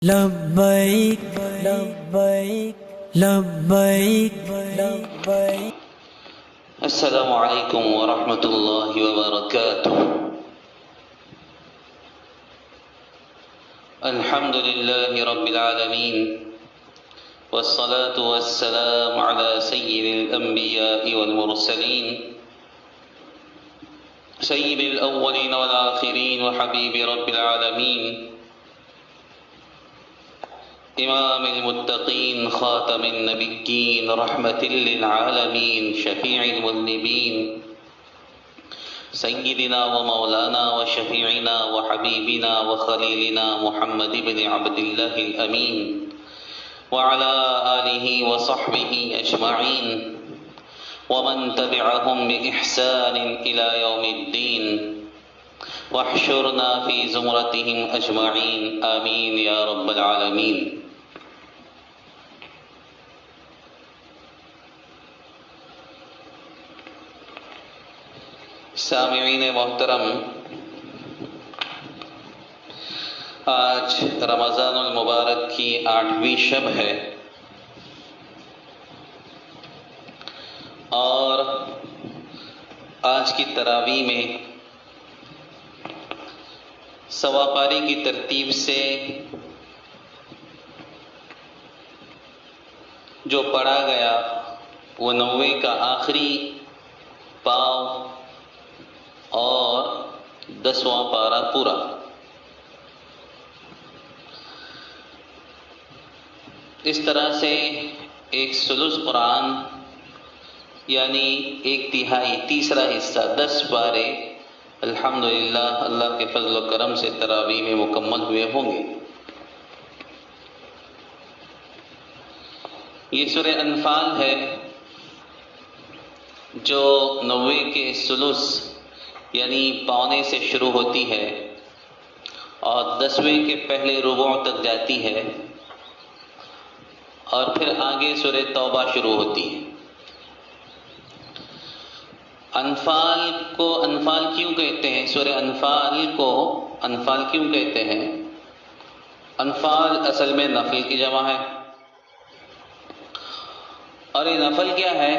لبیک لبیک لبیک لبیک. السلام علیکم ورحمۃ اللہ وبرکاتہ. الحمد للہ رب العالمین والصلاة والسلام على سید الانبیاء والمرسلین سید الاولین والآخرین وحبیب رب العالمین امام المتقین خاتم النبیین رحمت للعالمین شفیع المذنبین سیدنا ومولانا وشفیعنا وحبیبنا وخلیلنا محمد بن عبد اللہ الامین وعلى آلہ وصحبہ اجمعین ومن تبعهم بإحسان إلى يوم الدين واحشرنا في زمرتهم أجمعين آمين يا رب العالمين. سامعین محترم، آج رمضان المبارک کی 8ویں شب ہے اور آج کی تراویح میں سوا پاری کی ترتیب سے جو پڑھا گیا وہ 90 کا آخری پاؤ اور 10واں پارہ پورا. اس طرح سے ایک ثلث قرآن یعنی 1/3 تیسرا حصہ 10 پارے الحمدللہ اللہ کے فضل و کرم سے تراویح میں مکمل ہوئے ہوں گے. یہ سورہ انفال ہے جو 90 کے ثلث یعنی پونے سے شروع ہوتی ہے اور 10ویں کے پہلے ربوع تک جاتی ہے اور پھر آگے سورہ توبہ شروع ہوتی ہے. انفال کو انفال کیوں کہتے ہیں؟ سورہ انفال کو انفال کیوں کہتے ہیں؟ انفال اصل میں نفل کی جمع ہے اور یہ نفل کیا ہے؟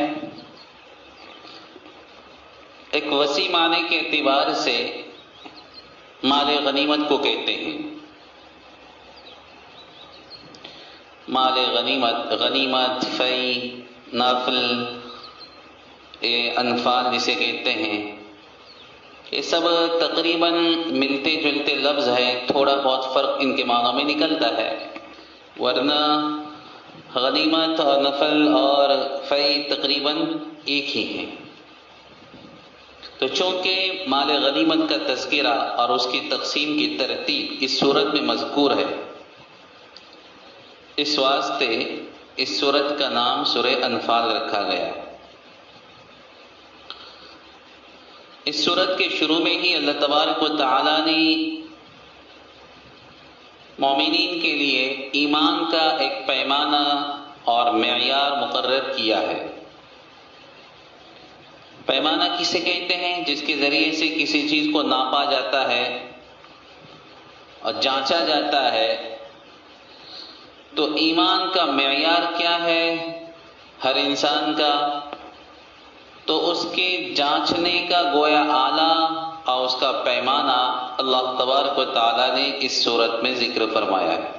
ایک وسیع معنی کے اعتبار سے مال غنیمت کو کہتے ہیں. مال غنیمت، غنیمت، فی، نفل، انفال جسے کہتے ہیں، یہ سب تقریباً ملتے جلتے لفظ ہیں. تھوڑا بہت فرق ان کے معنوں میں نکلتا ہے، ورنہ غنیمت اور نفل اور فی تقریباً ایک ہی ہیں. تو چونکہ مال غنیمت کا تذکرہ اور اس کی تقسیم کی ترتیب اس صورت میں مذکور ہے، اس واسطے اس صورت کا نام سورہ انفال رکھا گیا. اس صورت کے شروع میں ہی اللہ تبارک و تعالی نے مومنین کے لیے ایمان کا ایک پیمانہ اور معیار مقرر کیا ہے. پیمانہ کسے کہتے ہیں؟ جس کے ذریعے سے کسی چیز کو ناپا جاتا ہے اور جانچا جاتا ہے. تو ایمان کا معیار کیا ہے ہر انسان کا؟ تو اس کے جانچنے کا گویا آلہ اور اس کا پیمانہ اللہ تبارک و تعالی نے اس صورت میں ذکر فرمایا ہے.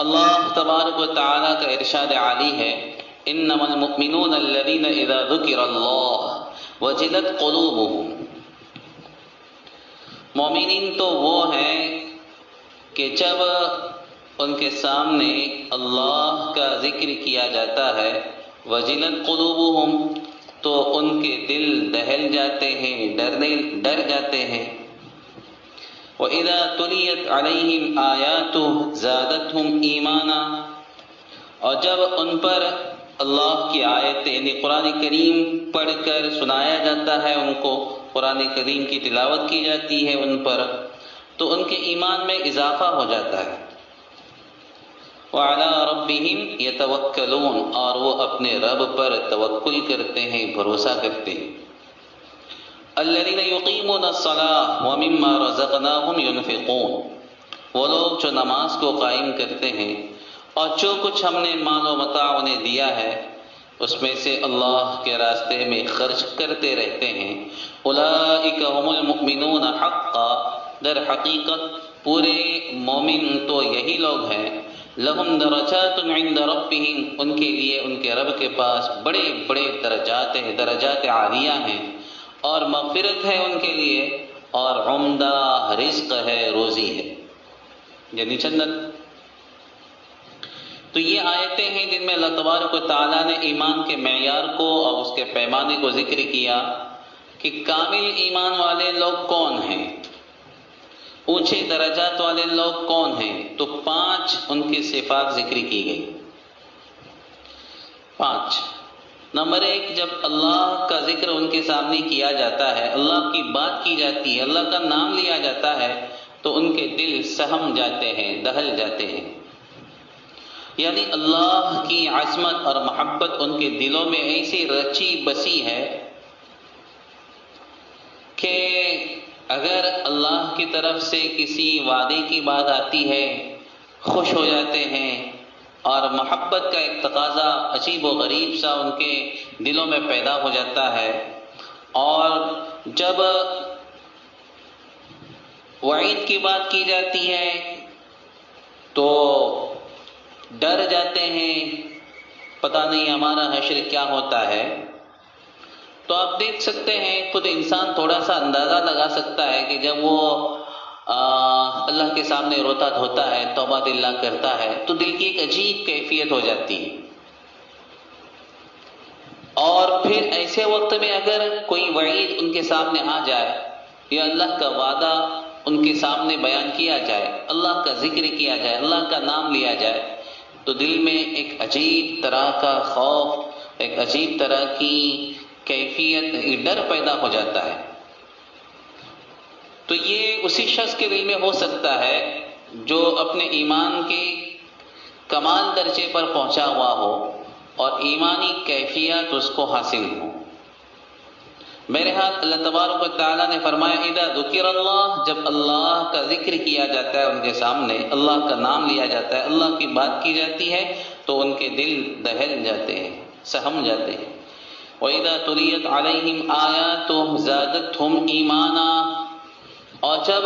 اللہ تبارک و تعالی کا ارشاد عالی ہے، انما المؤمنون الذين اذا ذكر الله وجلت قلوبهم. مومنین تو وہ ہیں کہ جب ان کے سامنے اللہ کا ذکر کیا جاتا ہے وجلت قلوبهم تو ان کے دل دہل جاتے ہیں، ڈر جاتے ہیں. وَإِذَا تُلِيَتْ عَلَيْهِمْ آيَاتُهُ زَادَتْهُمْ إِيمَانًا، اور جب ان پر اللہ کی آیتیں یعنی قرآن کریم پڑھ کر سنایا جاتا ہے، ان کو قرآن کریم کی تلاوت کی جاتی ہے ان پر، تو ان کے ایمان میں اضافہ ہو جاتا ہے. وَعَلَىٰ رَبِّهِمْ يَتَوَكَّلُونَ، اور وہ اپنے رب پر توکل کرتے ہیں، بھروسہ کرتے ہیں. الذين يقيمون الصلاة ومما رزقناهم ينفقون، وہ لوگ جو نماز کو قائم کرتے ہیں اور جو کچھ ہم نے مال و متاع انہیں دیا ہے اس میں سے اللہ کے راستے میں خرچ کرتے رہتے ہیں، اولئک هم المؤمنون حقا، در حقیقت پورے مومن تو یہی لوگ ہیں، لہم درجات عند ربہم، ان کے لیے ان کے رب کے پاس بڑے بڑے درجات ہیں، درجات عالیہ ہیں، اور مغفرت ہے ان کے لیے، اور عمدہ رزق ہے، روزی ہے، یعنی جنت۔ تو یہ آیتیں ہیں جن میں اللہ تبارک و تعالیٰ نے ایمان کے معیار کو اور اس کے پیمانے کو ذکر کیا کہ کامل ایمان والے لوگ کون ہیں، اونچے درجات والے لوگ کون ہیں، تو 5 ان کی صفات ذکر کی گئی۔ 5 نمبر 1، جب اللہ کا ذکر ان کے سامنے کیا جاتا ہے، اللہ کی بات کی جاتی ہے، اللہ کا نام لیا جاتا ہے، تو ان کے دل سہم جاتے ہیں، دہل جاتے ہیں، یعنی اللہ کی عظمت اور محبت ان کے دلوں میں ایسی رچی بسی ہے کہ اگر اللہ کی طرف سے کسی وعدے کی بات آتی ہے خوش ہو جاتے ہیں، اور محبت کا ایک تقاضا عجیب و غریب سا ان کے دلوں میں پیدا ہو جاتا ہے، اور جب وعید کی بات کی جاتی ہے تو ڈر جاتے ہیں، پتہ نہیں ہمارا حشر کیا ہوتا ہے۔ تو آپ دیکھ سکتے ہیں، خود انسان تھوڑا سا اندازہ لگا سکتا ہے کہ جب وہ اللہ کے سامنے روتا دھوتا ہے، توبہ دلہ کرتا ہے، تو دل کی ایک عجیب کیفیت ہو جاتی ہے۔ اور پھر ایسے وقت میں اگر کوئی وعید ان کے سامنے آ جائے یا اللہ کا وعدہ ان کے سامنے بیان کیا جائے، اللہ کا ذکر کیا جائے، اللہ کا نام لیا جائے، تو دل میں ایک عجیب طرح کا خوف، ایک عجیب طرح کی کیفیت، ایک ڈر پیدا ہو جاتا ہے۔ تو یہ اسی شخص کے دل میں ہو سکتا ہے جو اپنے ایمان کے کمال درجے پر پہنچا ہوا ہو اور ایمانی کیفیت اس کو حاصل ہو۔ بہرحال اللہ تبارک و تعالیٰ نے فرمایا اذا ذکر اللہ، جب اللہ کا ذکر کیا جاتا ہے ان کے سامنے، اللہ کا نام لیا جاتا ہے، اللہ کی بات کی جاتی ہے، تو ان کے دل دہل جاتے ہیں، سہم جاتے ہیں۔ وَإِذَا تُلِيَتْ عَلَيْهِمْ آيَاتُهُ زَادَتْهُمْ ایمانا، اور جب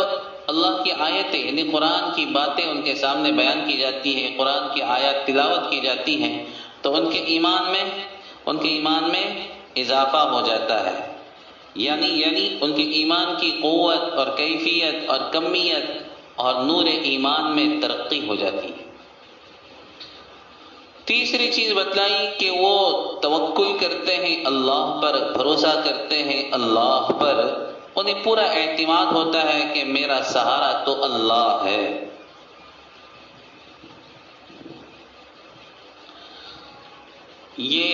اللہ کی آیتیں یعنی قرآن کی باتیں ان کے سامنے بیان کی جاتی ہیں، قرآن کی آیات تلاوت کی جاتی ہیں، تو ان کے ایمان میں اضافہ ہو جاتا ہے، یعنی ان کے ایمان کی قوت اور کیفیت اور کمیت اور نور ایمان میں ترقی ہو جاتی ہے۔ تیسری چیز بتلائی کہ وہ توکل کرتے ہیں اللہ پر، بھروسہ کرتے ہیں اللہ پر، انہیں پورا اعتماد ہوتا ہے کہ میرا سہارا تو اللہ ہے۔ یہ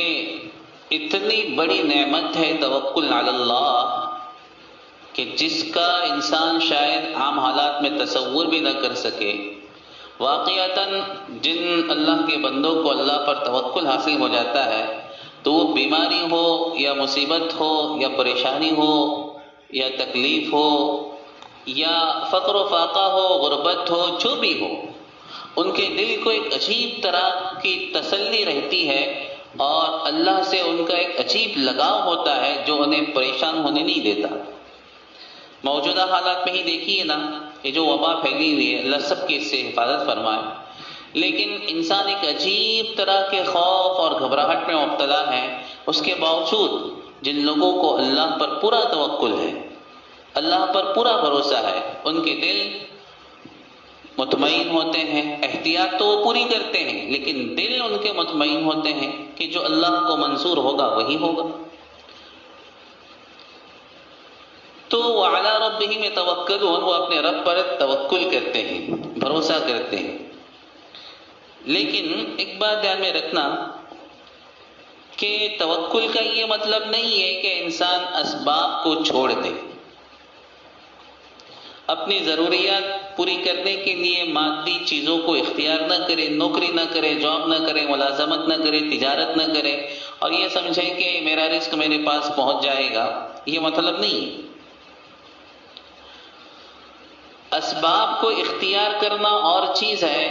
اتنی بڑی نعمت ہے توکل علی اللہ کہ جس کا انسان شاید عام حالات میں تصور بھی نہ کر سکے۔ واقعتاً جن اللہ کے بندوں کو اللہ پر توکل حاصل ہو جاتا ہے تو وہ بیماری ہو یا مصیبت ہو یا پریشانی ہو یا تکلیف ہو یا فقر و فاقہ ہو، غربت ہو، جو بھی ہو، ان کے دل کو ایک عجیب طرح کی تسلی رہتی ہے، اور اللہ سے ان کا ایک عجیب لگاؤ ہوتا ہے جو انہیں پریشان ہونے نہیں دیتا۔ موجودہ حالات میں ہی دیکھیے نا، یہ جو وبا پھیلی ہوئی ہے، اللہ سب کی اس سے حفاظت فرمائے، لیکن انسان ایک عجیب طرح کے خوف اور گھبراہٹ میں مبتلا ہے۔ اس کے باوجود جن لوگوں کو اللہ پر پورا توکل ہے، اللہ پر پورا بھروسہ ہے، ان کے دل مطمئن ہوتے ہیں، احتیاط تو وہ پوری کرتے ہیں، لیکن دل ان کے مطمئن ہوتے ہیں کہ جو اللہ کو منظور ہوگا وہی ہوگا۔ تو وَعَلَىٰ رَبِّهِمْ يَتَوَكَّلُونَ، وہ اپنے رب پر توکل کرتے ہیں، بھروسہ کرتے ہیں۔ لیکن ایک بات دھیان میں رکھنا کہ توکل کا یہ مطلب نہیں ہے کہ انسان اسباب کو چھوڑ دے، اپنی ضروریات پوری کرنے کے لیے مادی چیزوں کو اختیار نہ کرے، نوکری نہ کرے، جاب نہ کرے، ملازمت نہ کرے، تجارت نہ کرے، اور یہ سمجھے کہ میرا رزق میرے پاس پہنچ جائے گا، یہ مطلب نہیں ہے۔ اسباب کو اختیار کرنا اور چیز ہے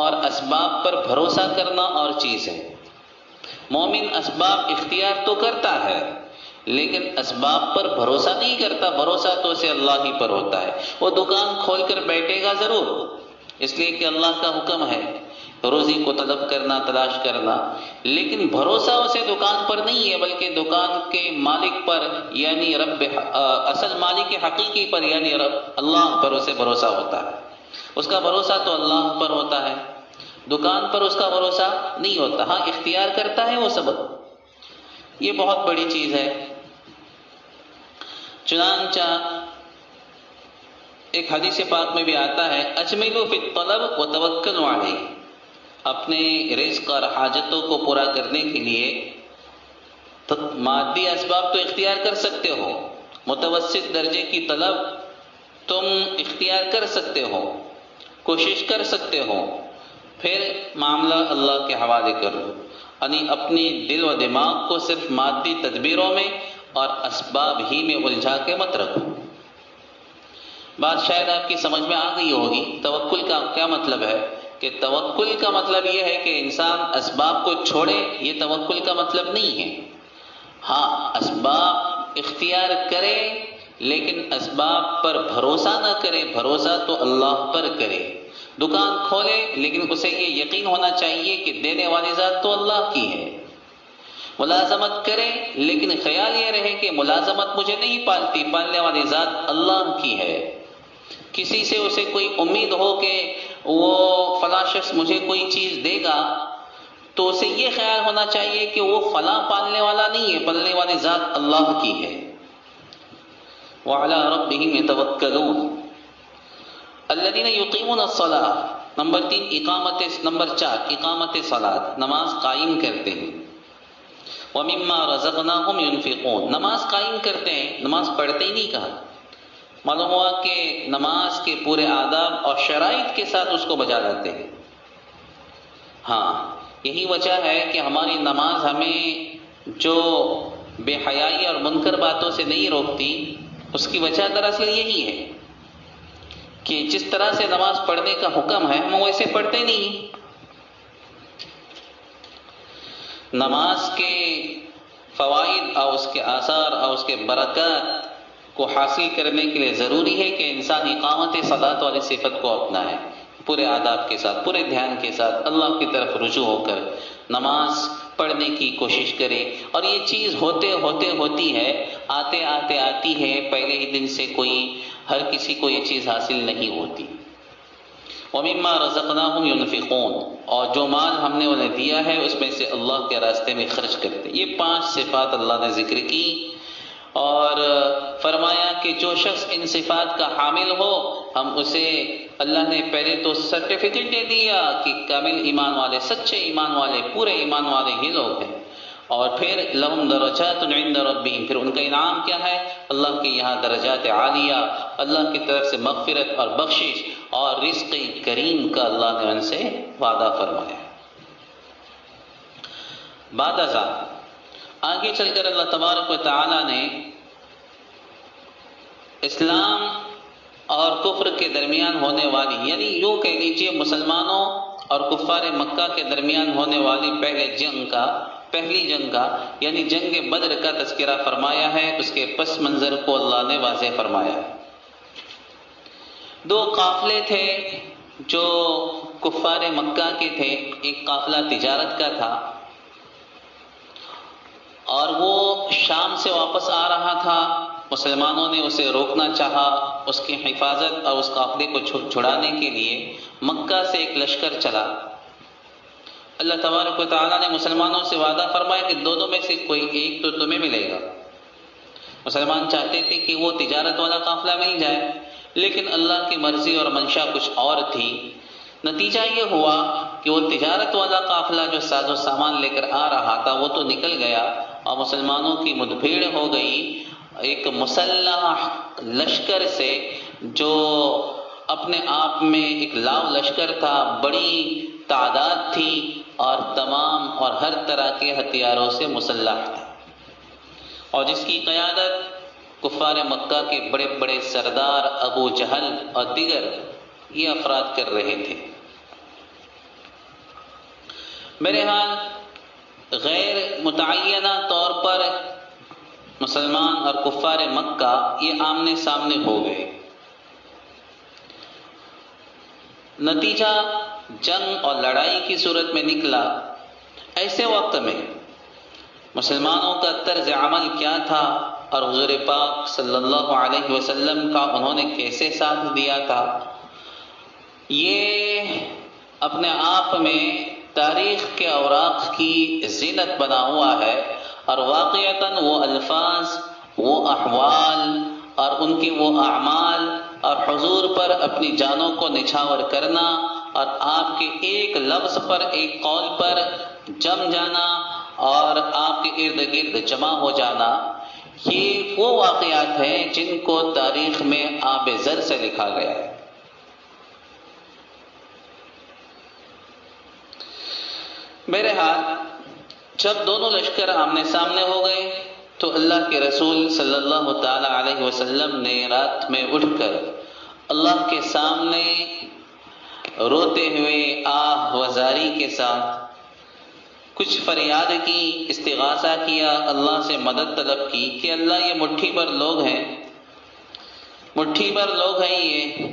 اور اسباب پر بھروسہ کرنا اور چیز ہے۔ مومن اسباب اختیار تو کرتا ہے لیکن اسباب پر بھروسہ نہیں کرتا، بھروسہ تو اسے اللہ ہی پر ہوتا ہے۔ وہ دکان کھول کر بیٹھے گا ضرور، اس لیے کہ اللہ کا حکم ہے روزی کو طلب کرنا، تلاش کرنا، لیکن بھروسہ اسے دکان پر نہیں ہے بلکہ دکان کے مالک پر یعنی رب، اصل مالک حقیقی پر یعنی رب اللہ پر اسے بھروسہ ہوتا ہے۔ اس کا بھروسہ تو اللہ پر ہوتا ہے، دکان پر اس کا بھروسہ نہیں ہوتا۔ ہاں اختیار کرتا ہے وہ سبب، یہ بہت بڑی چیز ہے۔ چنانچہ ایک حدیث پاک میں بھی آتا ہے اجملوا فی الطلب وتوکلوا علیہ، اپنے رزق اور حاجتوں کو پورا کرنے کے لیے مادی اسباب تو اختیار کر سکتے ہو، متوسط درجے کی طلب تم اختیار کر سکتے ہو، کوشش کر سکتے ہو، پھر معاملہ اللہ کے حوالے کر دو، یعنی اپنی دل و دماغ کو صرف مادی تدبیروں میں اور اسباب ہی میں الجھا کے مت رکھو۔ بات شاید آپ کی سمجھ میں آ گئی ہوگی۔ توکل کا کیا مطلب ہے؟ کہ توکل کا مطلب یہ ہے کہ انسان اسباب کو چھوڑے، یہ توکل کا مطلب نہیں ہے۔ ہاں اسباب اختیار کرے لیکن اسباب پر بھروسہ نہ کرے، بھروسہ تو اللہ پر کرے۔ دکان کھولے لیکن اسے یہ یقین ہونا چاہیے کہ دینے والی ذات تو اللہ کی ہے۔ ملازمت کرے لیکن خیال یہ رہے کہ ملازمت مجھے نہیں پالتی، پالنے والی ذات اللہ کی ہے۔ کسی سے اسے کوئی امید ہو کہ وہ فلاں شخص مجھے کوئی چیز دے گا تو اسے یہ خیال ہونا چاہیے کہ وہ فلاں پالنے والا نہیں ہے، پالنے والی ذات اللہ کی ہے۔ وَعَلَىٰ رَبِّهِمْ يَتَوَكَّلُونَ الَّذِينَ يُقِيمُونَ الصَّلَاةَ، نمبر 4 اقامت صلاۃ، نماز قائم کرتے ہیں۔ وَمِمَّا رَزَقْنَاهُمْ يُنْفِقُونَ، نماز قائم کرتے ہیں، نماز پڑھتے ہی نہیں کہا۔ معلوم ہوا کہ نماز کے پورے آداب اور شرائط کے ساتھ اس کو بجا لاتے ہیں۔ ہاں یہی وجہ ہے کہ ہماری نماز ہمیں جو بے حیائی اور منکر باتوں سے نہیں روکتی، اس کی وجہ دراصل یہی ہے کہ جس طرح سے نماز پڑھنے کا حکم ہے ہم ویسے پڑھتے نہیں۔ نماز کے فوائد اور اس کے آثار اور اس کے برکات کو حاصل کرنے کے لیے ضروری ہے کہ انسان اقامت صلاۃ والی صفت کو اپنائے، پورے آداب کے ساتھ، پورے دھیان کے ساتھ اللہ کی طرف رجوع ہو کر نماز پڑھنے کی کوشش کرے۔ اور یہ چیز ہوتی ہے، آتی ہے، پہلے ہی دن سے ہر کسی کو یہ چیز حاصل نہیں ہوتی۔ وَمِمَّا رَزَقْنَاهُمْ يُنْفِقُونَ، اور جو مال ہم نے انہیں دیا ہے اس میں سے اللہ کے راستے میں خرچ کرتے۔ یہ 5 صفات اللہ نے ذکر کی اور فرمایا کہ جو شخص ان صفات کا حامل ہو ہم اسے، اللہ نے پہلے تو سرٹیفکیٹ دے دیا کہ کامل ایمان والے، سچے ایمان والے، پورے ایمان والے یہ لوگ ہیں، اور پھر لہم درجات عند ربہم، پھر ان کا انعام کیا ہے؟ اللہ کے یہاں درجات عالیہ، اللہ کی طرف سے مغفرت اور بخشش اور رزق کریم کا اللہ نے ان سے وعدہ فرمایا۔ بعد ازاں آگے چل کر اللہ تبارک و تعالی نے اسلام اور کفر کے درمیان ہونے والی، یعنی یوں کہہ لیجیے مسلمانوں اور کفار مکہ کے درمیان ہونے والی پہلی جنگ کا یعنی جنگ بدر کا تذکرہ فرمایا ہے۔ اس کے پس منظر کو اللہ نے واضح فرمایا۔ 2 قافلے تھے جو کفار مکہ کے تھے، ایک قافلہ تجارت کا تھا اور وہ شام سے واپس آ رہا تھا۔ مسلمانوں نے اسے روکنا چاہا، اس کی حفاظت اور اس قافلے کو چھڑانے کے لیے مکہ سے ایک لشکر چلا۔ اللہ تبارک و تعالیٰ نے مسلمانوں سے وعدہ فرمایا کہ دونوں میں سے کوئی ایک تو تمہیں ملے گا۔ مسلمان چاہتے تھے کہ وہ تجارت والا قافلہ نہیں جائے، لیکن اللہ کی مرضی اور منشا کچھ اور تھی۔ نتیجہ یہ ہوا کہ وہ تجارت والا قافلہ جو ساز و سامان لے کر آ رہا تھا وہ تو نکل گیا اور مسلمانوں کی مدبھیڑ ہو گئی ایک مسلح لشکر سے جو اپنے آپ میں ایک لاؤ لشکر تھا، بڑی تعداد تھی اور تمام اور ہر طرح کے ہتھیاروں سے مسلح تھا، اور جس کی قیادت کفار مکہ کے بڑے بڑے سردار ابو جہل اور دیگر یہ افراد کر رہے تھے۔ بہرحال غیر متعینہ طور پر مسلمان اور کفار مکہ یہ آمنے سامنے ہو گئے۔ نتیجہ جنگ اور لڑائی کی صورت میں نکلا۔ ایسے وقت میں مسلمانوں کا طرز عمل کیا تھا اور حضور پاک صلی اللہ علیہ وسلم کا انہوں نے کیسے ساتھ دیا تھا، یہ اپنے آپ میں تاریخ کے اوراق کی زینت بنا ہوا ہے، اور واقعتاً وہ الفاظ، وہ احوال اور ان کی وہ اعمال اور حضور پر اپنی جانوں کو نچھاور کرنا اور آپ کے ایک لفظ پر، ایک قول پر جم جانا اور آپ کے ارد گرد جمع ہو جانا، یہ وہ واقعات ہیں جن کو تاریخ میں آب زر سے لکھا گیا ہے۔ بہرحال جب دونوں لشکر آمنے سامنے ہو گئے تو اللہ کے رسول صلی اللہ تعالی علیہ وسلم نے رات میں اٹھ کر اللہ کے سامنے روتے ہوئے آہ وزاری کے ساتھ کچھ فریاد کی، استغاثہ کیا، اللہ سے مدد طلب کی کہ اللہ یہ مٹھی بھر لوگ ہیں، مٹھی بھر لوگ ہیں، یہ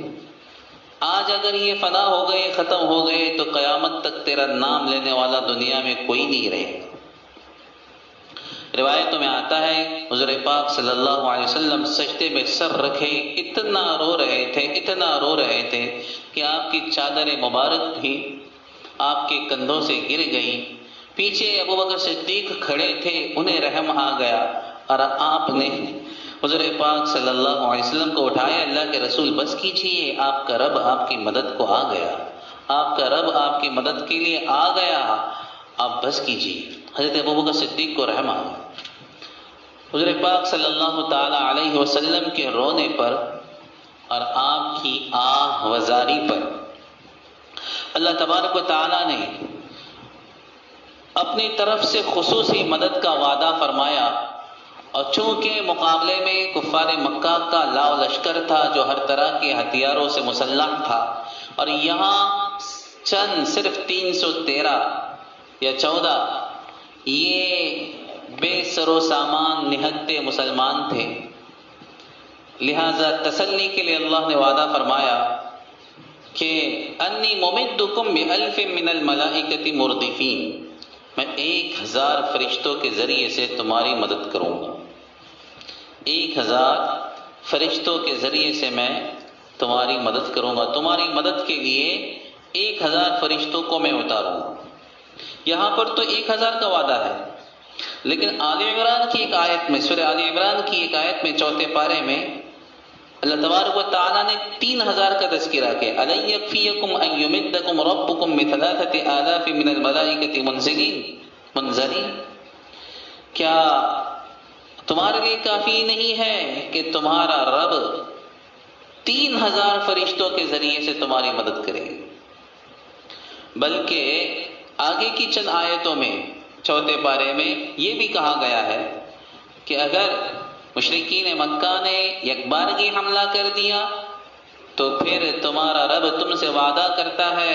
آج اگر یہ فنا ہو گئے، ختم ہو گئے تو قیامت تک تیرا نام لینے والا دنیا میں کوئی نہیں رہے گا۔ روایتوں میں آتا ہے حضور پاک صلی اللہ علیہ وسلم سجدے میں سر رکھے اتنا رو رہے تھے، اتنا رو رہے تھے کہ آپ کی چادر مبارک بھی آپ کے کندھوں سے گر گئی۔ پیچھے ابو بکر صدیق کھڑے تھے، انہیں رحم آ گیا اور آپ نے حضور پاک صلی اللہ علیہ وسلم کو اٹھایا، اللہ کے رسول بس کیجیے، آپ کا رب آپ کی مدد کو آ گیا، آپ کا رب آپ کی مدد کے لیے آ گیا، آپ بس کیجیے۔ حضرت ابو بکر صدیق کو رحم آ گیا۔ حضور پاک صلی اللہ تعالی علیہ وسلم کے رونے پر اور آپ کی آہ وزاری پر اللہ تبارک و تعالی نے اپنی طرف سے خصوصی مدد کا وعدہ فرمایا، اور چونکہ مقابلے میں کفار مکہ کا لاؤ لشکر تھا جو ہر طرح کے ہتھیاروں سے مسلح تھا، اور یہاں چند صرف 313 یا 14 یہ بے سر و سامان نہتے مسلمان تھے، لہذا تسلی کے لیے اللہ نے وعدہ فرمایا کہ انی ممدکم بألف من الملائکۃ مردفین، میں 1000 فرشتوں کے ذریعے سے تمہاری مدد کروں گا، 1000 فرشتوں کے ذریعے سے میں تمہاری مدد کروں گا، تمہاری مدد کے لیے 1000 فرشتوں کو میں اتاروں گا۔ یہاں پر تو 1000 کا وعدہ ہے، لیکن آل عمران کی ایک آیت میں، سورہ آل عمران کی ایک آیت میں 4 پارے میں اللہ تبارک و تعالیٰ نے 3000 کا تذکرہ کیا، أَلَنْ يَكْفِيَكُمْ أَنْ يُمِدَّكُمْ رَبُّكُمْ بِثَلَاثَةِ آلَافٍ مِنَ الْمَلَائِكَةِ مُنْزَلِينَ، کیا تمہارے لیے کافی نہیں ہے کہ تمہارا رب 3000 فرشتوں کے ذریعے سے تمہاری مدد کرے؟ بلکہ آگے کی چند آیتوں میں 4 پارے میں یہ بھی کہا گیا ہے کہ اگر مشرکین مکہ نے یک بارگی حملہ کر دیا تو پھر تمہارا رب تم سے وعدہ کرتا ہے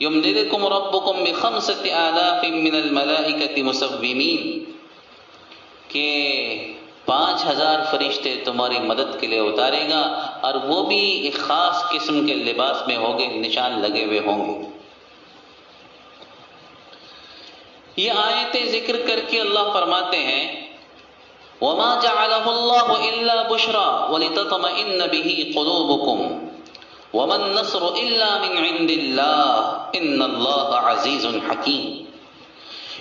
یمددکم ربکم بخمسۃ آلاف من الملائکۃ مسومین، کہ 5000 فرشتے تمہاری مدد کے لیے اتارے گا، اور وہ بھی ایک خاص قسم کے لباس میں ہوں گے، نشان لگے ہوئے ہوں گے۔ یہ آیتیں ذکر کر کے اللہ فرماتے ہیں وَمَا جَعَلَهُ اللَّهُ إِلَّا بُشْرَى وَلِتَطْمَئِنَّ بِهِ قُلُوبُكُمْ وَمَا النَّصْرُ إِلَّا مِنْ عِنْدِ اللَّهِ إِنَّ اللَّهَ عَزِيزٌ حَكِيمٌ۔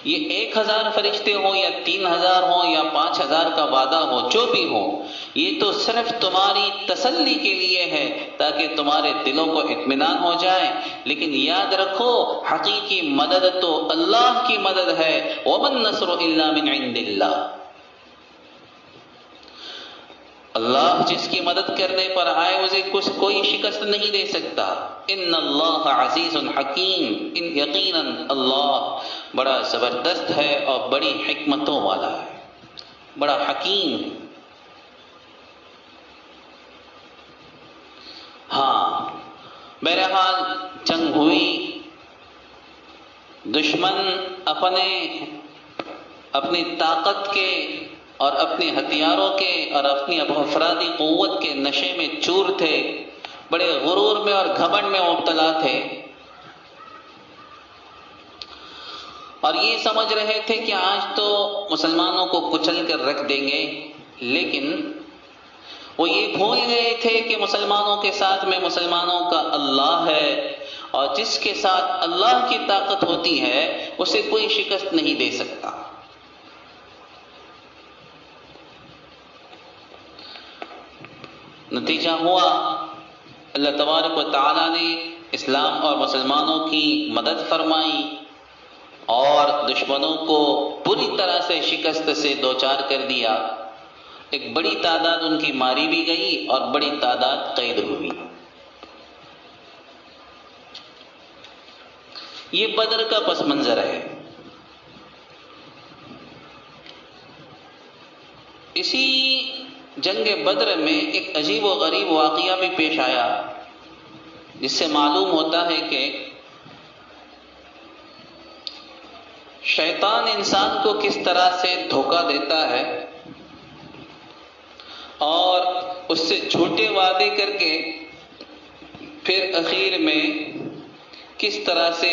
یہ 1000 فرشتے ہوں یا 3000 ہوں یا 5000 کا وعدہ ہو، جو بھی ہو، یہ تو صرف تمہاری تسلی کے لیے ہے تاکہ تمہارے دلوں کو اطمینان ہو جائے، لیکن یاد رکھو حقیقی مدد تو اللہ کی مدد ہے، وَمَا النَّصْرُ إِلَّا مِنْ عِنْدِ اللَّهِ، اللہ جس کی مدد کرنے پر آئے اسے کوئی شکست نہیں دے سکتا۔ ان اللہ عزیز حکیم، ان یقیناً اللہ بڑا زبردست ہے اور بڑی حکمتوں والا ہے، بڑا حکیم ہے۔ بہرحال جنگ ہوئی، دشمن اپنی طاقت کے اور اپنے ہتھیاروں کے اور اپنی افرادی قوت کے نشے میں چور تھے، بڑے غرور میں اور گھمنڈ میں مبتلا تھے، اور یہ سمجھ رہے تھے کہ آج تو مسلمانوں کو کچل کر رکھ دیں گے، لیکن وہ یہ بھول گئے تھے کہ مسلمانوں کے ساتھ میں مسلمانوں کا اللہ ہے، اور جس کے ساتھ اللہ کی طاقت ہوتی ہے اسے کوئی شکست نہیں دے سکتا۔ نتیجہ ہوا اللہ تبارک و تعالیٰ نے اسلام اور مسلمانوں کی مدد فرمائی اور دشمنوں کو پوری طرح سے شکست سے دوچار کر دیا۔ ایک بڑی تعداد ان کی ماری بھی گئی اور بڑی تعداد قید ہوئی۔ یہ بدر کا پس منظر ہے۔ اسی جنگ بدر میں ایک عجیب و غریب واقعہ بھی پیش آیا، جس سے معلوم ہوتا ہے کہ شیطان انسان کو کس طرح سے دھوکہ دیتا ہے اور اس سے جھوٹے وعدے کر کے پھر اخیر میں کس طرح سے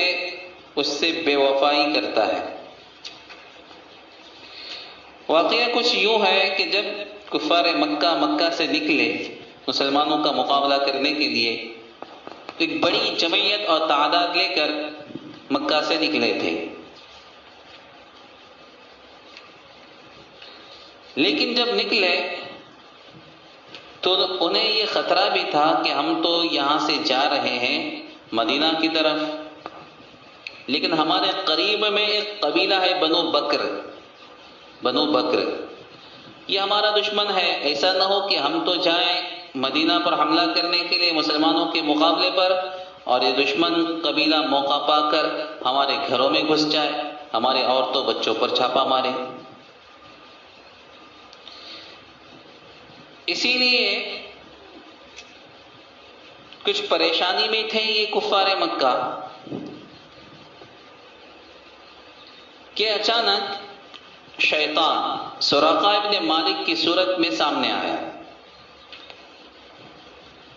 اس سے بے وفائی کرتا ہے۔ واقعہ کچھ یوں ہے کہ جب کفار مکہ سے نکلے مسلمانوں کا مقابلہ کرنے کے لیے، ایک بڑی جمعیت اور تعداد لے کر مکہ سے نکلے تھے، لیکن جب نکلے تو انہیں یہ خطرہ بھی تھا کہ ہم تو یہاں سے جا رہے ہیں مدینہ کی طرف، لیکن ہمارے قریب میں ایک قبیلہ ہے بنو بکر، یہ ہمارا دشمن ہے، ایسا نہ ہو کہ ہم تو جائیں مدینہ پر حملہ کرنے کے لیے مسلمانوں کے مقابلے پر، اور یہ دشمن قبیلہ موقع پا کر ہمارے گھروں میں گھس جائے، ہمارے عورتوں بچوں پر چھاپا مارے۔ اسی لیے کچھ پریشانی میں تھے یہ کفار مکہ کہ اچانک شیطان سراقہ ابن مالک کی صورت میں سامنے آیا۔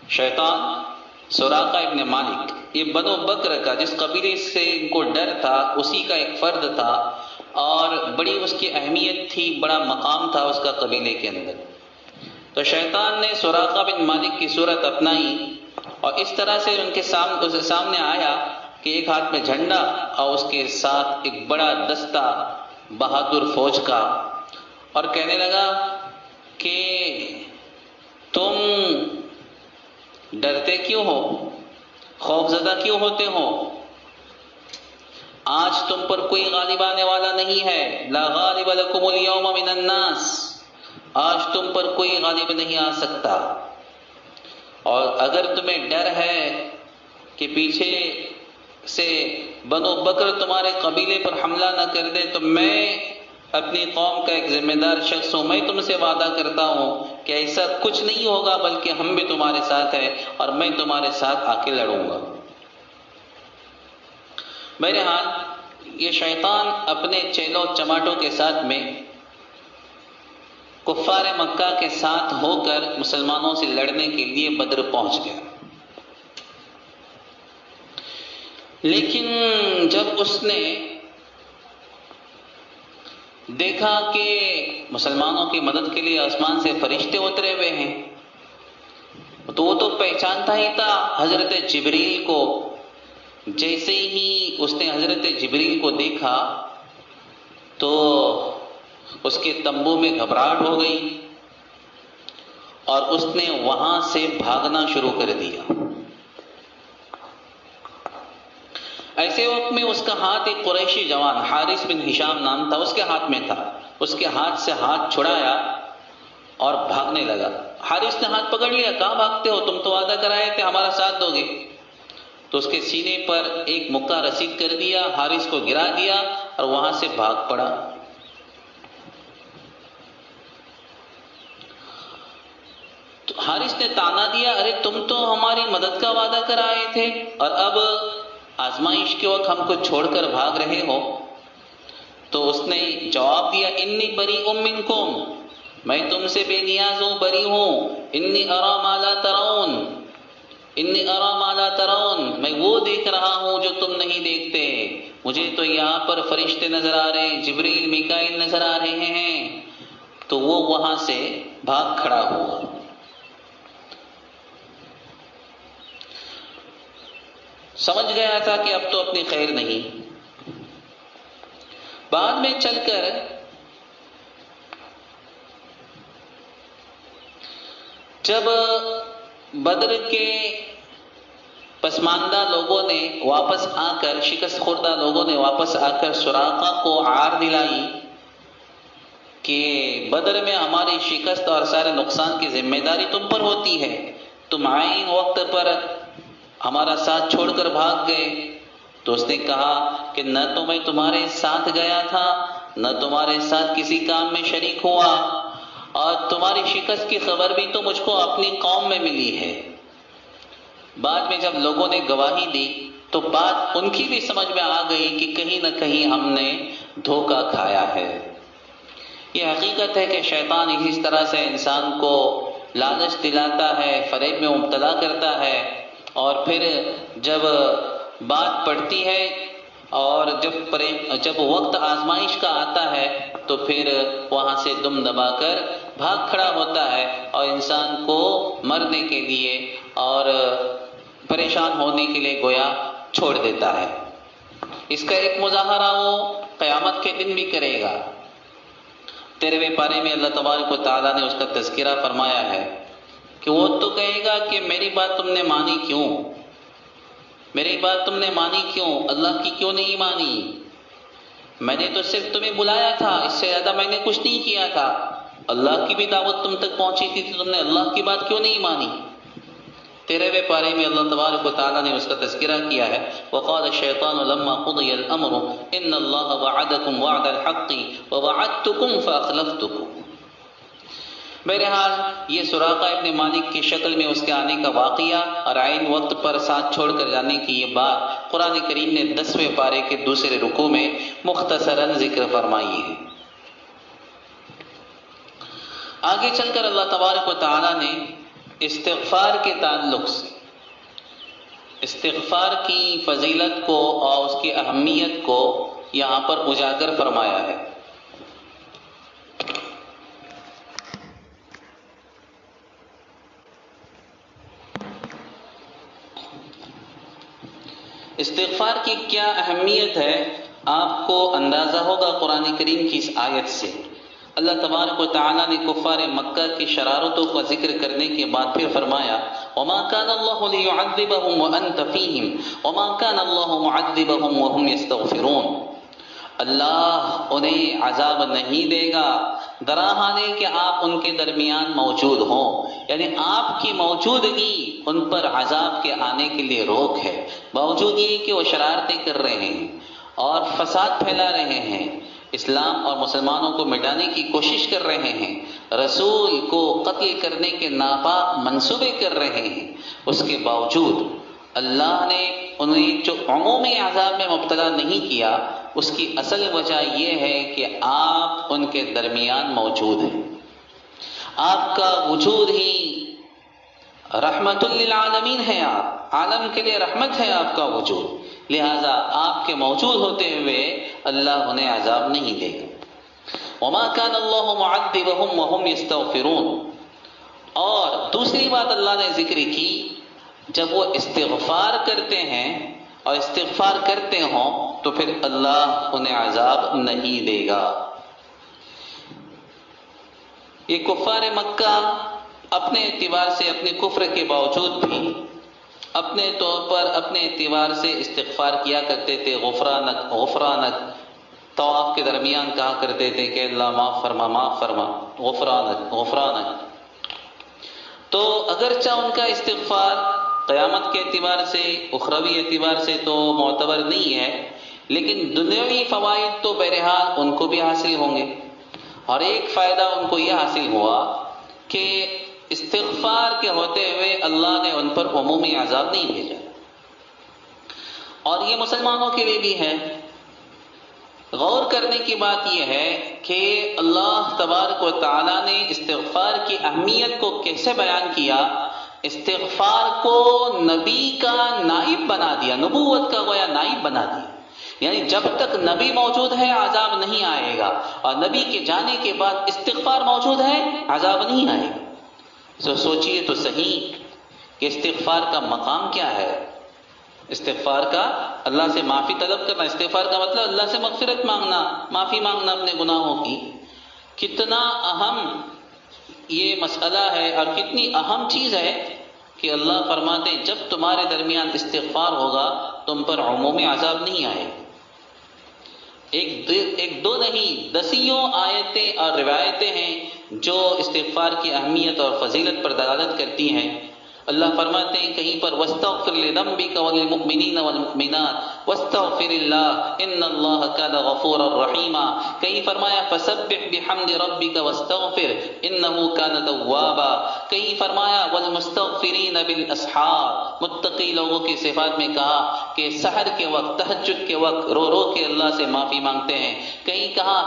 شیطان سراقہ ابن مالک یہ بنو بکر کا، جس قبیلے سے ان کو ڈر تھا، اسی کا ایک فرد تھا، اور بڑی اس کی اہمیت تھی، بڑا مقام تھا اس کا قبیلے کے اندر۔ تو شیطان نے سراقہ بن مالک کی صورت اپنائی اور اس طرح سے ان کے سامنے آیا کہ ایک ہاتھ میں جھنڈا اور اس کے ساتھ ایک بڑا دستہ بہادر فوج کا، اور کہنے لگا کہ تم ڈرتے کیوں ہو، خوف زدہ کیوں ہوتے ہو؟ آج تم پر کوئی غالب آنے والا نہیں ہے، لا غالب لکم اليوم من الناس، آج تم پر کوئی غالب نہیں آ سکتا، اور اگر تمہیں ڈر ہے کہ پیچھے سے بنو بکر تمہارے قبیلے پر حملہ نہ کر دے، تو میں اپنی قوم کا ایک ذمہ دار شخص ہوں، میں تم سے وعدہ کرتا ہوں کہ ایسا کچھ نہیں ہوگا، بلکہ ہم بھی تمہارے ساتھ ہیں اور میں تمہارے ساتھ آ کے لڑوں گا۔ بہرحال یہ شیطان اپنے چیلوں چماٹوں کے ساتھ میں کفار مکہ کے ساتھ ہو کر مسلمانوں سے لڑنے کے لیے بدر پہنچ گیا، لیکن جب اس نے دیکھا کہ مسلمانوں کی مدد کے لیے آسمان سے فرشتے اترے ہوئے ہیں، تو وہ تو پہچانتا ہی تھا حضرت جبریل کو۔ جیسے ہی اس نے حضرت جبریل کو دیکھا تو اس کے تمبو میں گھبراہٹ ہو گئی اور اس نے وہاں سے بھاگنا شروع کر دیا۔ ایسے وقت میں اس کا ہاتھ ایک قریشی جوان حارث بن ہشام نام تھا، اس کے ہاتھ میں تھا، اس کے ہاتھ سے ہاتھ چھڑایا اور بھاگنے لگا۔ حارث نے ہاتھ پکڑ لیا، کہاں بھاگتے ہو، تم تو وعدہ کرائے تھے ہمارا ساتھ دو گے۔ تو اس کے سینے پر ایک مکہ رسید کر دیا، حارث کو گرا دیا اور وہاں سے بھاگ پڑا۔ تو حارث نے تانا دیا، ارے تم تو ہماری مدد کا وعدہ کر آئے تھے اور اب آزمائش کے وقت ہم کو چھوڑ کر بھاگ رہے ہو۔ تو اس نے جواب دیا، انی بریء منکم، میں تم سے بے نیاز ہوں، بری ہوں، انی اری ما لا ترون، انی اری ما لا ترون، میں وہ دیکھ رہا ہوں جو تم نہیں دیکھتے۔ مجھے تو یہاں پر فرشتے نظر آ رہے ہیں، جبریل میکائیل نظر آ رہے ہیں۔ تو وہ وہاں سے بھاگ کھڑا ہوا۔ سمجھ گیا تھا کہ اب تو اپنی خیر نہیں۔ بعد میں چل کر جب بدر کے پسماندہ لوگوں نے واپس آ کر، شکست خوردہ لوگوں نے واپس آ کر سراقہ کو عار دلائی کہ بدر میں ہماری شکست اور سارے نقصان کی ذمہ داری تم پر ہوتی ہے، تم عین وقت پر ہمارا ساتھ چھوڑ کر بھاگ گئے۔ تو اس نے کہا کہ نہ تو میں تمہارے ساتھ گیا تھا، نہ تمہارے ساتھ کسی کام میں شریک ہوا، اور تمہاری شکست کی خبر بھی تو مجھ کو اپنی قوم میں ملی ہے۔ بعد میں جب لوگوں نے گواہی دی تو بات ان کی بھی سمجھ میں آ گئی کہ کہیں نہ کہیں ہم نے دھوکہ کھایا ہے۔ یہ حقیقت ہے کہ شیطان اس طرح سے انسان کو لالچ دلاتا ہے، فریب میں مبتلا کرتا ہے، اور پھر جب بات پڑتی ہے اور جب وقت آزمائش کا آتا ہے تو پھر وہاں سے دم دبا کر بھاگ کھڑا ہوتا ہے اور انسان کو مرنے کے لیے اور پریشان ہونے کے لیے گویا چھوڑ دیتا ہے۔ اس کا ایک مظاہرہ وہ قیامت کے دن بھی کرے گا۔ 13ویں پارے میں اللہ تبارک و تعالیٰ نے اس کا تذکرہ فرمایا ہے کہ وہ تو کہے گا کہ میری بات تم نے مانی کیوں، میری بات تم نے مانی کیوں، اللہ کی کیوں نہیں مانی؟ میں نے تو صرف تمہیں بلایا تھا، اس سے زیادہ میں نے کچھ نہیں کیا تھا۔ اللہ کی بھی دعوت تم تک پہنچی تھی تو تم نے اللہ کی بات کیوں نہیں مانی؟ 13ویں پارے میں اللہ تبارک و تعالیٰ نے اس کا تذکرہ کیا ہے، وقال الشیطان لما قضی الامر ان اللہ وعدکم وعد الحق ووعدتکم فاخلفتکم۔ بہرحال یہ سراقہ ابن مالک کی شکل میں اس کے آنے کا واقعہ اور عین وقت پر ساتھ چھوڑ کر جانے کی یہ بات قرآن کریم نے 10ویں پارے کے دوسرے رکوع میں مختصراً ذکر فرمائی ہے۔ آگے چل کر اللہ تبارک و تعالیٰ نے استغفار کے تعلق سے استغفار کی فضیلت کو اور اس کی اہمیت کو یہاں پر اجاگر فرمایا ہے۔ استغفار کی کیا اہمیت ہے آپ کو اندازہ ہوگا قرآن کریم کی اس آیت سے۔ اللہ تبارک و تعالیٰ نے کفار مکہ کی شرارتوں کا ذکر کرنے کے بعد پھر فرمایا وَمَا كَانَ اللَّهُ لِيُعَذِّبَهُمْ وَأَنْتَ فِيهِمْ وَمَا كَانَ اللَّهُ مُعَذِّبَهُمْ وَهُمْ يَسْتَغْفِرُونَ۔ اللہ انہیں عذاب نہیں دے گا دراحالے کہ آپ ان کے درمیان موجود ہوں، یعنی آپ کی موجودگی ان پر عذاب کے آنے کے لیے روک ہے، باوجود یہ کہ وہ شرارتیں کر رہے ہیں اور فساد پھیلا رہے ہیں، اسلام اور مسلمانوں کو مٹانے کی کوشش کر رہے ہیں، رسول کو قتل کرنے کے ناپاک منصوبے کر رہے ہیں، اس کے باوجود اللہ نے انہیں جو عمومی عذاب میں مبتلا نہیں کیا، اس کی اصل وجہ یہ ہے کہ آپ ان کے درمیان موجود ہیں۔ آپ کا وجود ہی رحمت للعالمین ہے، آپ عالم کے لیے رحمت ہے آپ کا وجود، لہذا آپ کے موجود ہوتے ہوئے اللہ انہیں عذاب نہیں دے گا۔ وما كان اللہ معذبهم وهم يستغفرون۔ اور دوسری بات اللہ نے ذکر کی، جب وہ استغفار کرتے ہیں اور استغفار کرتے ہوں تو پھر اللہ انہیں عذاب نہیں دے گا۔ یہ کفار مکہ اپنے اعتبار سے اپنے کفر کے باوجود بھی اپنے طور پر اپنے اعتبار سے استغفار کیا کرتے تھے، غفرانک غفرانک، طواف کے درمیان کہا کرتے تھے کہ اللہ معاف فرما معاف فرما، غفرانک غفرانک۔ تو اگرچہ ان کا استغفار قیامت کے اعتبار سے اخروی اعتبار سے تو معتبر نہیں ہے، لیکن دنیاوی فوائد تو بہرحال ان کو بھی حاصل ہوں گے۔ اور ایک فائدہ ان کو یہ حاصل ہوا کہ استغفار کے ہوتے ہوئے اللہ نے ان پر عمومی عذاب نہیں بھیجا. اور یہ مسلمانوں کے لیے بھی ہے. غور کرنے کی بات یہ ہے کہ اللہ تبارک و تعالیٰ نے استغفار کی اہمیت کو کیسے بیان کیا. استغفار کو نبی کا نائب بنا دیا، نبوت کا گویا نائب بنا دیا. یعنی جب تک نبی موجود ہے عذاب نہیں آئے گا، اور نبی کے جانے کے بعد استغفار موجود ہے عذاب نہیں آئے گا. سوچئے تو صحیح کہ استغفار کا مقام کیا ہے. استغفار کا اللہ سے معافی طلب کرنا، استغفار کا مطلب اللہ سے مغفرت مانگنا، معافی مانگنا اپنے گناہوں کی. کتنا اہم یہ مسئلہ ہے اور کتنی اہم چیز ہے کہ اللہ فرماتے ہیں جب تمہارے درمیان استغفار ہوگا تم پر عمومی عذاب نہیں آئے. ایک دو نہیں دسیوں آیتیں اور روایتیں ہیں جو استغفار کی اہمیت اور فضیلت پر دلالت کرتی ہیں. اللہ فرماتے ہیں کہیں پر وَاسْتَغْفِرْ لِذَنبِكَ وَلِلْمُؤْمِنِينَ وَالْمُؤْمِنَاتِ وَاسْتَغْفِرِ اللَّهَ إِنَّ اللَّهَ كَانَ غَفُورًا رَحِيمًا. کہیں فرمایا فَسَبِّحْ بِحَمْدِ رَبِّكَ وَاسْتَغْفِرْ إِنَّهُ كَانَ تَوَّابًا. کہیں فرمایا وَالْمُسْتَغْفِرِينَ بِالْأَسْحَارِ. متقی لوگوں کی صفات میں کہا کہ سحر کے وقت، تہجد کے وقت رو رو کے اللہ سے معافی مانگتے ہیں. کہیں کہا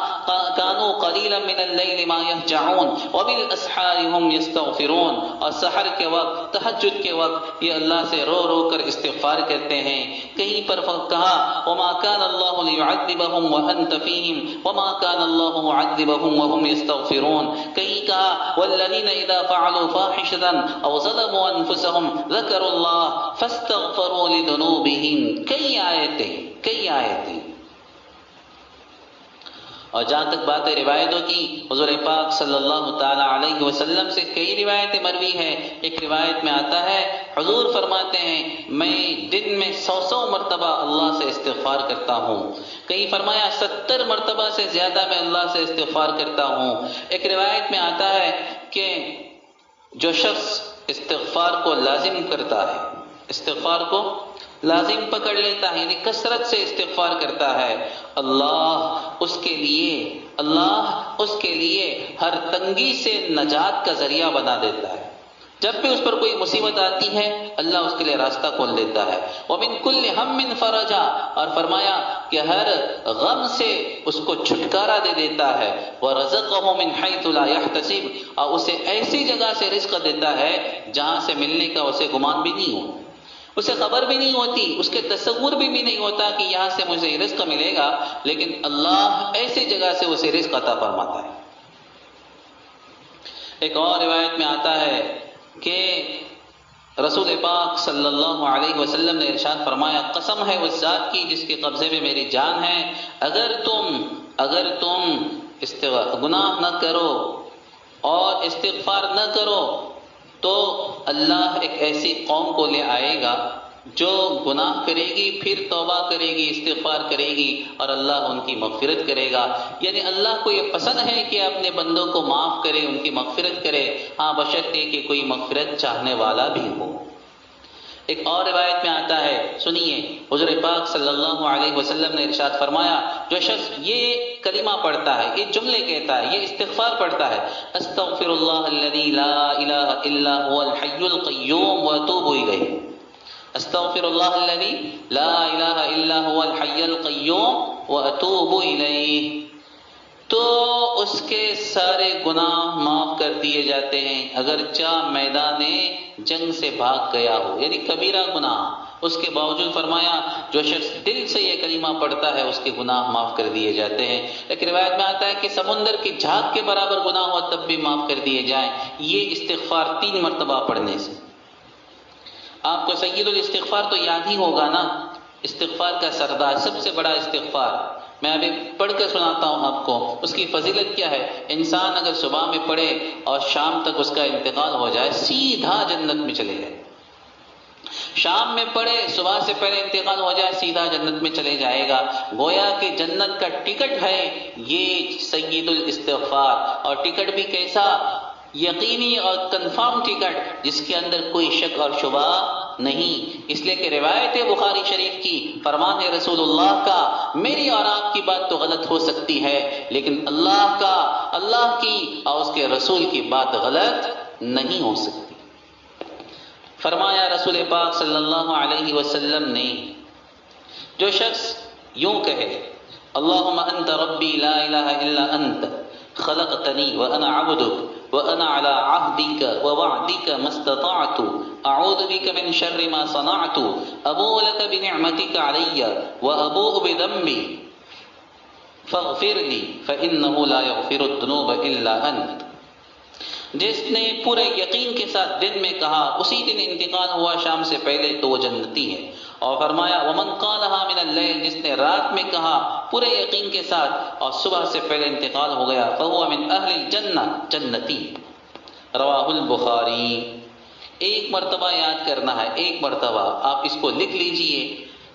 كَانُوا قَلِيلًا مِنَ اللَّيْلِ مَا يَهْجَعُونَ وَبِالْأَسْحَارِ هُمْ يَسْتَغْفِرُونَ. اور سحر کے وقت، تہجد کے وقت یہ اللہ سے رو رو کر استغفار کرتے ہیں. کہیں پر کہا وَمَا كَانَ اللَّهُ لِيُعَذِّبَهُمْ وَأَنْتَ فِيهِمْ وَمَا كَانَ اللَّهُ مُعَذِّبَهُمْ وَهُمْ يَسْتَغْفِرُونَ. کہیں کہا وَالَّذِينَ إِذَا فَعَلُوا فَاحِشَةً أَوْ ظَلَمُوا أَنفُسَهُمْ ذَكَرُوا اللَّهَ فَاسْتَغْفَرُوا لِذُنُوبِهِمْ. کئی آیتیں. اور جہاں تک بات ہے روایتوں کی، حضور پاک صلی اللہ تعالی علیہ وسلم سے کئی روایتیں مروی ہیں. ایک روایت میں آتا ہے حضور فرماتے ہیں میں دن میں 100 مرتبہ اللہ سے استغفار کرتا ہوں. کہیں فرمایا 70 مرتبہ سے زیادہ میں اللہ سے استغفار کرتا ہوں. ایک روایت میں آتا ہے کہ جو شخص استغفار کو لازم کرتا ہے، استغفار کو لازم پکڑ لیتا ہے، یعنی کثرت سے استغفار کرتا ہے، اللہ اس کے لیے ہر تنگی سے نجات کا ذریعہ بنا دیتا ہے. جب بھی اس پر کوئی مصیبت آتی ہے اللہ اس کے لیے راستہ کھول دیتا ہے. وَمِن كُلِّ هَمٍّ فَرَجًا. اور فرمایا کہ ہر غم سے اس کو چھٹکارا دے دیتا ہے. وَرَزَقَهُ مِنْ حَيْثُ لَا يَحْتَسِبُ. اور اسے ایسی جگہ سے رزق دیتا ہے جہاں سے ملنے کا اسے گمان بھی نہیں ہو، اسے خبر بھی نہیں ہوتی، اس کے تصور بھی نہیں ہوتا کہ یہاں سے مجھے رزق ملے گا، لیکن اللہ ایسی جگہ سے اسے رزق عطا فرماتا ہے. ایک اور روایت میں آتا ہے کہ رسول پاک صلی اللہ علیہ وسلم نے ارشاد فرمایا قسم ہے اس ذات کی جس کے قبضے میں میری جان ہے، اگر تم گناہ نہ کرو اور استغفار نہ کرو تو اللہ ایک ایسی قوم کو لے آئے گا جو گناہ کرے گی، پھر توبہ کرے گی، استغفار کرے گی اور اللہ ان کی مغفرت کرے گا. یعنی اللہ کو یہ پسند ہے کہ اپنے بندوں کو معاف کرے، ان کی مغفرت کرے، ہاں بشرطے کہ کوئی مغفرت چاہنے والا بھی ہو. ایک اور روایت میں آتا ہے، سنیے، حضور پاک صلی اللہ علیہ وسلم نے ارشاد فرمایا جو شخص یہ کلمہ پڑھتا ہے، یہ جملے کہتا ہے، یہ استغفار پڑھتا ہے استغفر اللہ الذی لا الہ الا هو الحی القیوم واتوب الیہ، استغفر اللہ الذی لا الہ الا هو الحی القیوم واتوب الیہ، تو اس کے سارے گناہ معاف کر دیے جاتے ہیں اگرچہ میدان جنگ سے بھاگ گیا ہو. یعنی کبیرہ گناہ، اس کے باوجود فرمایا جو شخص دل سے یہ کلمہ پڑھتا ہے اس کے گناہ معاف کر دیے جاتے ہیں. ایک روایت میں آتا ہے کہ سمندر کی جھاگ کے برابر گناہ ہو تب بھی معاف کر دیے جائیں، یہ استغفار 3 مرتبہ پڑھنے سے. آپ کو سید الاستغفار تو یاد ہی ہوگا نا، استغفار کا سردار، سب سے بڑا استغفار. میں ابھی پڑھ کر سناتا ہوں آپ کو اس کی فضیلت کیا ہے. انسان اگر صبح میں پڑھے اور شام تک اس کا انتقال ہو جائے سیدھا جنت میں چلے جائے. شام میں پڑھے صبح سے پہلے انتقال ہو جائے سیدھا جنت میں چلے جائے گا. گویا کہ جنت کا ٹکٹ ہے یہ سید الاستغفار. اور ٹکٹ بھی کیسا؟ یقینی اور کنفرم ٹکٹ جس کے اندر کوئی شک اور شبہ نہیں. اس لیے کہ روایت بخاری شریف کی فرمان ہے رسول اللہ کا، میری اور آپ کی بات تو غلط ہو سکتی ہے لیکن اللہ کی اور اس کے رسول کی بات غلط نہیں ہو سکتی۔ فرمایا رسول پاک صلی اللہ علیہ وسلم نے، جو شخص یوں کہے اللہم انت ربی لا الہ الا انت خلقتنی وانا عبدک وانا علی عہدک ووعدک ما استطعت اعوذ بک من شر ما صنعت ابوء لک بنعمتک علی وابوء بذنبی فاغفر لی فانہ لا یغفر الذنوب الا انت، جس نے پورے یقین کے ساتھ دن میں کہا اسی دن انتقال ہوا شام سے پہلے تو وہ جنتی ہے، اور فرمایا ومن قالها من اللیل، جس نے رات میں کہا پورے یقین کے ساتھ اور صبح سے پہلے انتقال ہو گیا فهو من اہل الجنہ، جنتی۔ رواہ البخاری۔ ایک مرتبہ یاد کرنا ہے، ایک مرتبہ آپ اس کو لکھ لیجئے،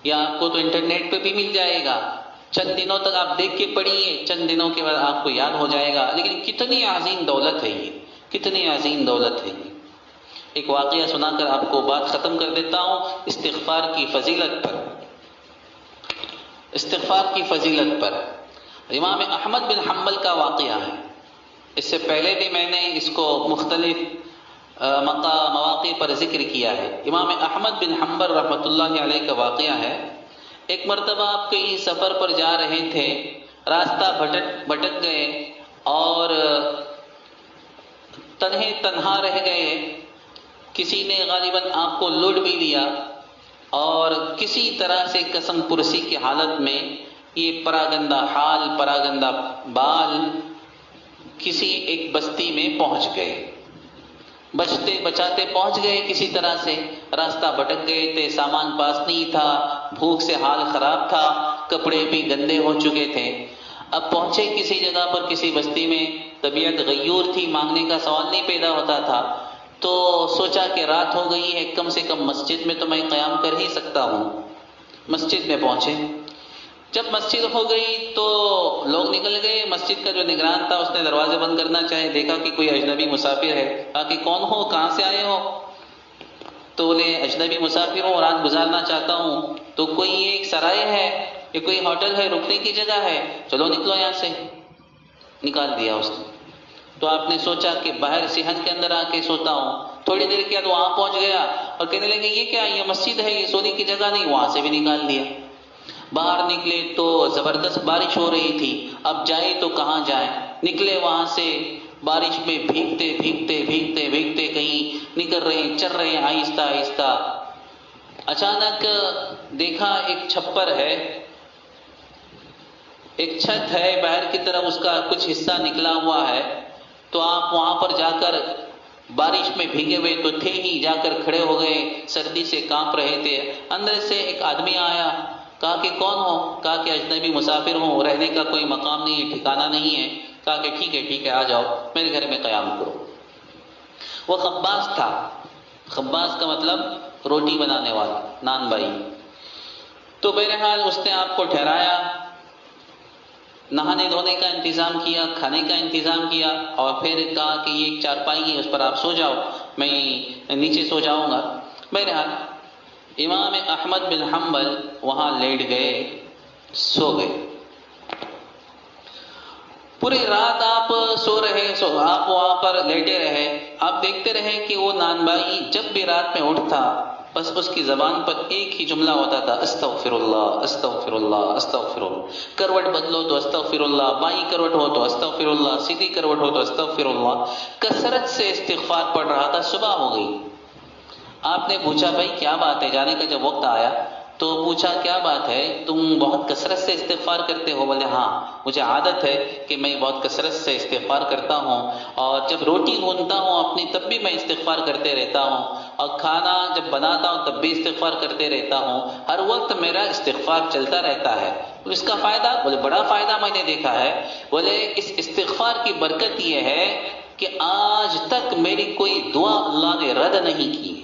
یا آپ کو تو انٹرنیٹ پہ بھی مل جائے گا، چند دنوں تک آپ دیکھ کے پڑھیے، چند دنوں کے بعد آپ کو یاد ہو جائے گا۔ لیکن کتنی عظیم دولت ہے یہ، کتنی عظیم دولت ہے یہ۔ ایک واقعہ سنا کر آپ کو بات ختم کر دیتا ہوں، استغفار کی فضیلت پر۔ استغفار کی فضیلت پر امام احمد بن حنبل کا واقعہ ہے۔ اس سے پہلے بھی میں نے اس کو مختلف مواقع پر ذکر کیا ہے۔ امام احمد بن حنبل رحمۃ اللہ علیہ کا واقعہ ہے۔ ایک مرتبہ آپ کہیں سفر پر جا رہے تھے، راستہ بھٹک گئے اور تنہا رہ گئے، کسی نے غالباً آپ کو لوٹ بھی لیا، اور کسی طرح سے قسم پرسی کی حالت میں یہ پراگندہ حال، پراگندہ بال کسی ایک بستی میں پہنچ گئے، بچتے بچاتے پہنچ گئے، کسی طرح سے راستہ بھٹک گئے تھے، سامان پاس نہیں تھا، بھوک سے حال خراب تھا، کپڑے بھی گندے ہو چکے تھے۔ اب پہنچے کسی جگہ پر، کسی بستی میں، طبیعت غیور تھی، مانگنے کا سوال نہیں پیدا ہوتا تھا، تو سوچا کہ رات ہو گئی ہے، کم سے کم مسجد میں تو میں قیام کر ہی سکتا ہوں۔ مسجد میں پہنچے، جب مسجد ہو گئی تو لوگ نکل گئے، مسجد کا جو نگران تھا اس نے دروازے بند کرنا چاہے، دیکھا کہ کوئی اجنبی مسافر ہے، کہا کہ کون ہو، کہاں سے آئے ہو؟ تو بولے اجنبی مسافر ہوں، رات گزارنا چاہتا ہوں۔ تو کوئی ایک سرائے ہے، یہ کوئی ہوٹل ہے، رکنے کی جگہ ہے، چلو نکلو یہاں سے۔ نکال دیا اس نے۔ تو آپ نے سوچا کہ باہر صحت کے اندر آ کے سوتا ہوں، تھوڑی دیر کے بعد وہاں پہنچ گیا اور کہنے لگے یہ کیا، یہ مسجد ہے، یہ سونے کی جگہ نہیں، وہاں سے بھی نکال دیا۔ باہر نکلے تو زبردست بارش ہو رہی تھی، اب جائے تو کہاں جائیں، نکلے وہاں سے بارش میں بھیگتے بھیگتے بھیگتے بھیگتے کہیں نکل رہے ہیں، چل رہے ہیں آہستہ آہستہ۔ اچانک دیکھا ایک چھپر ہے، ایک چھت ہے، باہر کی طرف اس کا کچھ حصہ نکلا ہوا ہے، تو آپ وہاں پر جا کر، بارش میں بھیگے ہوئے تو تھے ہی، جا کر کھڑے ہو گئے، سردی سے کانپ رہے تھے۔ اندر سے ایک آدمی آیا، کہا کہ کون ہو؟ کہا کہ اجنبی مسافر ہوں، رہنے کا کوئی مقام نہیں ہے، ٹھکانہ نہیں ہے۔ کہا کہ ٹھیک ہے آ جاؤ، میرے گھر میں قیام کرو۔ وہ خباز تھا، خباز کا مطلب روٹی بنانے والا، نان بائی۔ تو بہرحال اس نے آپ کو ٹھہرایا، نہانے دھونے کا انتظام کیا، کھانے کا انتظام کیا، اور پھر کہا کہ یہ ایک چارپائی ہے، اس پر آپ سو جاؤ، میں نیچے سو جاؤں گا۔ بہرحال امام احمد بن حنبل وہاں لیٹ گئے، سو گئے۔ پوری رات آپ سو رہے، آپ وہاں پر لیٹے رہے، آپ دیکھتے رہے کہ وہ نان بائی جب بھی رات میں اٹھتا بس اس کی زبان پر ایک ہی جملہ ہوتا تھا، استغفر اللہ استغفر اللہ استغفر اللہ۔ کروٹ بدلو تو استغفر اللہ، بائیں کروٹ ہو تو استغفر اللہ، سیدھی کروٹ ہو تو استغفر اللہ، کثرت سے استغفار پڑھ رہا تھا۔ صبح ہو گئی، آپ نے پوچھا بھائی کیا بات ہے؟ جانے کا جب وقت آیا تو پوچھا کیا بات ہے، تم بہت کثرت سے استغفار کرتے ہو؟ بولے ہاں مجھے عادت ہے کہ میں بہت کثرت سے استغفار کرتا ہوں، اور جب روٹی بھونتا ہوں اپنی تب بھی میں استغفار کرتے رہتا ہوں، اور کھانا جب بناتا ہوں تب بھی استغفار کرتے رہتا ہوں، ہر وقت میرا استغفار چلتا رہتا ہے۔ اس کا فائدہ؟ بولے بڑا فائدہ میں نے دیکھا ہے۔ بولے اس استغفار کی برکت یہ ہے کہ آج تک میری کوئی دعا اللہ نے رد نہیں کی،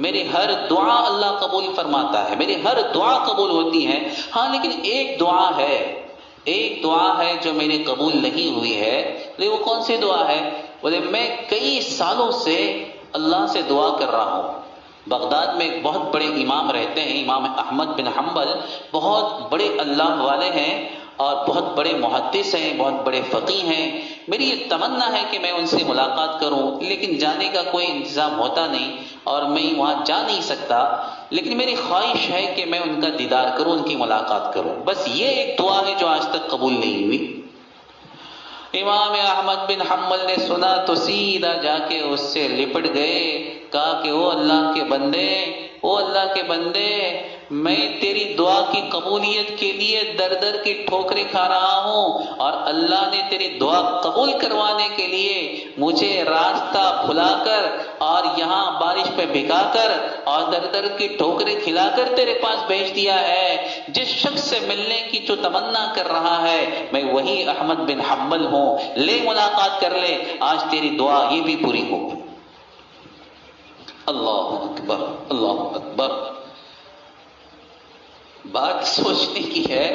میری ہر دعا اللہ قبول فرماتا ہے، میری ہر دعا قبول ہوتی ہے۔ ہاں لیکن ایک دعا ہے جو میری قبول نہیں ہوئی ہے۔ بولے وہ کون سی دعا ہے؟ بولے میں کئی سالوں سے اللہ سے دعا کر رہا ہوں۔ بغداد میں ایک بہت بڑے امام رہتے ہیں، امام احمد بن حنبل، بہت بڑے اللہ والے ہیں، اور بہت بڑے محدث ہیں، بہت بڑے فقیہ ہیں. میری یہ تمنا ہے کہ میں ان سے ملاقات کروں، لیکن جانے کا کوئی انتظام ہوتا نہیں اور میں وہاں جا نہیں سکتا. لیکن میری خواہش ہے کہ میں ان کا دیدار کروں، ان کی ملاقات کروں. بس یہ ایک دعا ہے جو آج تک قبول نہیں ہوئی. امام احمد بن حنبل نے سنا تو سیدھا جا کے اس سے لپٹ گئے، کہا کہ او اللہ کے بندے، او اللہ کے بندے، میں تیری دعا کی قبولیت کے لیے در در کی ٹھوکریں کھا رہا ہوں، اور اللہ نے تیری دعا قبول کروانے کے لیے مجھے راستہ بھلا کر اور یہاں بارش پہ بھگا کر اور در در کی ٹھوکریں کھلا کر تیرے پاس بھیج دیا ہے. جس شخص سے ملنے کی جو تمنا کر رہا ہے میں وہی احمد بن حنبل ہوں، لے ملاقات کر لے، آج تیری دعا یہ بھی پوری ہو. اللہ اکبر، اللہ اکبر. بات سوچنے کی ہے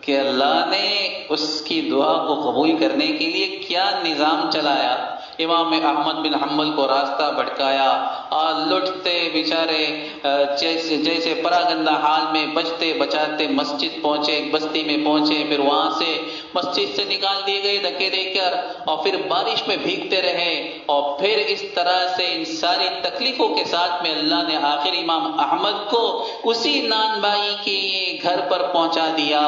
کہ اللہ نے اس کی دعا کو قبول کرنے کے لیے کیا نظام چلایا. امام احمد بن حنبل کو راستہ بھٹکایا اور لٹتے بیچارے جیسے پراگندہ حال میں بچتے بچاتے مسجد پہنچے، ایک بستی میں پہنچے، پھر وہاں سے مسجد سے نکال دیے گئے دھکے دے کر، اور پھر بارش میں بھیگتے رہے، اور پھر اس طرح سے ان ساری تکلیفوں کے ساتھ میں اللہ نے آخر امام احمد کو اسی نان بھائی کے گھر پر پہنچا دیا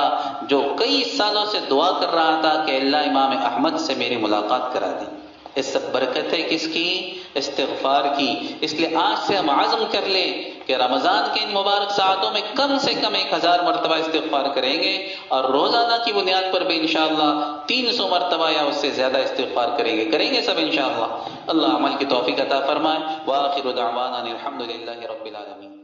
جو کئی سالوں سے دعا کر رہا تھا کہ اللہ امام احمد سے میری ملاقات کرا دی. اس سب برکت ہے کس کی؟ استغفار کی. اس لیے آج سے ہم عزم کر لیں کہ رمضان کے ان مبارک ساعتوں میں کم سے کم 1000 مرتبہ استغفار کریں گے، اور روزانہ کی بنیاد پر بھی انشاءاللہ 300 مرتبہ یا اس سے زیادہ استغفار کریں گے سب انشاءاللہ. اللہ عمل کی توفیق عطا فرمائے. وآخر دعوانا الحمدللہ رب العالمین.